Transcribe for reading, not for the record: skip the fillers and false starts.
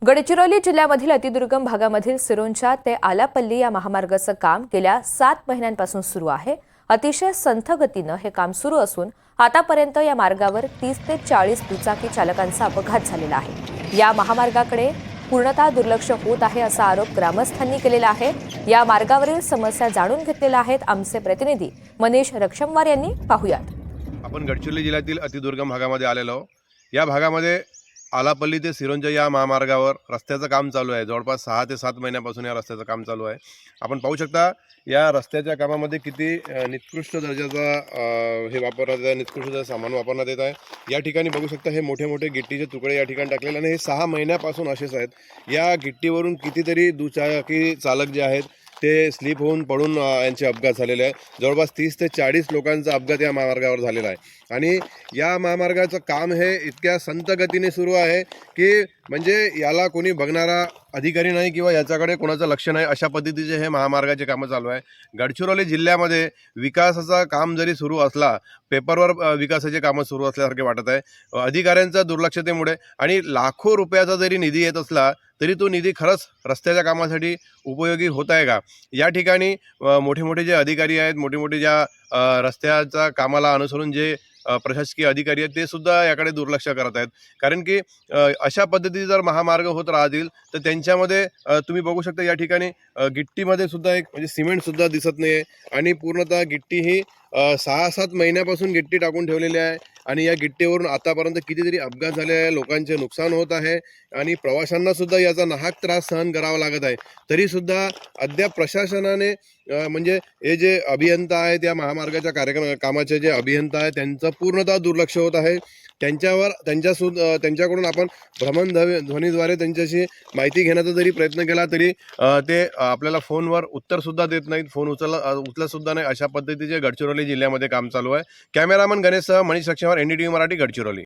गडचिरोली जिल्ह्यामधील अतिदुर्गम भागामधील सिरोंचा ते आलापल्ली या महामार्गाचं काम गेल्या 7 महिन्यांपासून सुरू आहे। अतिशय संथ गतीनं हे काम सुरू असून आतापर्यंत या मार्गावर 30 ते 40 दुचाकी चालकांचा अपघात झालेला आहे। या महामार्गाकडे पूर्णतः दुर्लक्ष होत आहे असा आरोप ग्रामस्थांनी केलेला आहे। या मार्गावरील समस्या जाणून घेतलेल्या आहेत आमचे प्रतिनिधी मनीष रक्षमवार यांनी। पाहूयात। आपण गडचिरोली जिल्ह्यातील अतिदुर्गम भागामध्ये आलेलो आहोत। या भागामध्ये आलापल्ली ते सिरोंचा या महामार्गावर रस्त्याचं काम चालू आहे। जवळपास 6 ते 7 महिन्यापासून या रस्त्याचं काम चालू आहे। आपण पाहू शकता या रस्त्याच्या कामामध्ये किती निकृष्ट दर्जाचा निकृष्ट सामान वापरण्यात येत आहे। या ठिकाणी बघू शकता हे मोठे मोठे गिट्टीचे तुकडे या ठिकाणी टाकलेले आणि हे 6 महिन्यापासून असेच आहेत। या गिट्टीवरून कितीतरी दुचाकी चालक जे आहेत ते स्लिप होऊन पडून यांचे अपघात झालेले आहे। जवळपास 30 ते 40 लोकांचा अपघात या महामार्गावर झालेला आहे आणि या महामार्गाचं काम हे इतक्या संत गतीने सुरू आहे की म्हणजे याला कोणी बघणारा अधिकारी नाही किंवा याच्याकडे कोणाचं लक्ष नाही, अशा पद्धतीचे हे महामार्गाचे कामं चालू आहे। गडचिरोली जिल्ह्यामध्ये विकासाचं काम जरी सुरू असला, पेपरवर विकासाचे कामं सुरू असल्यासारखे वाटत आहे। अधिकाऱ्यांच्या दुर्लक्षतेमुळे आणि लाखो रुपयाचा जरी निधी येत असला तरी तो निधी खरंच रस्त्याच्या कामासाठी उपयोगी होत आहे का? या ठिकाणी मोठे मोठे जे अधिकारी आहेत, मोठे मोठे ज्या रस्त्याच्या कामाला अनुसरून जे प्रशासकीय अधिकारी आहेत ते सुद्धा याकडे दुर्लक्ष करत आहेत। कारण की अशा पद्धतीचे जर महामार्ग होत राहतील तर त्यांच्यामध्ये तुम्ही बघू शकता या ठिकाणी गिट्टीमध्ये सुद्धा एक म्हणजे सिमेंट सुद्धा दिसत नाही आहे आणि पूर्णतः गिट्टी ही 6-7 महिन्यापासून गिट्टी टाकून ठेवलेली आहे आणि या गिट्टीवरून आतापर्यंत कितीतरी अपघात झाले आहे, लोकांचे नुकसान होत आहे आणि प्रवाशांना सुद्धा याचा नाहक त्रास सहन करावा लागत आहे। तरी सुद्धा अद्याप प्रशासनाने म्हणजे हे जे अभियंता आहेत या महामार्गाच्या कामाचे जे अभियंता आहेत त्यांचं पूर्णतः दुर्लक्ष होत आहे। त्यांच्याकडून आपण भ्रमणध्वनीद्वारे त्यांच्याशी माहिती घेण्याचा जरी प्रयत्न केला तरी ते आपल्याला फोनवर उत्तर सुद्धा देत नाहीत, फोन उचलत सुद्धा नाही। अशा पद्धतीचे गडचिरोली जिल्ह्यामध्ये काम चालू आहे। कॅमेरामन गणेशसह मनीष रक्षमवार, NDTV मराठी, गडचिरोली।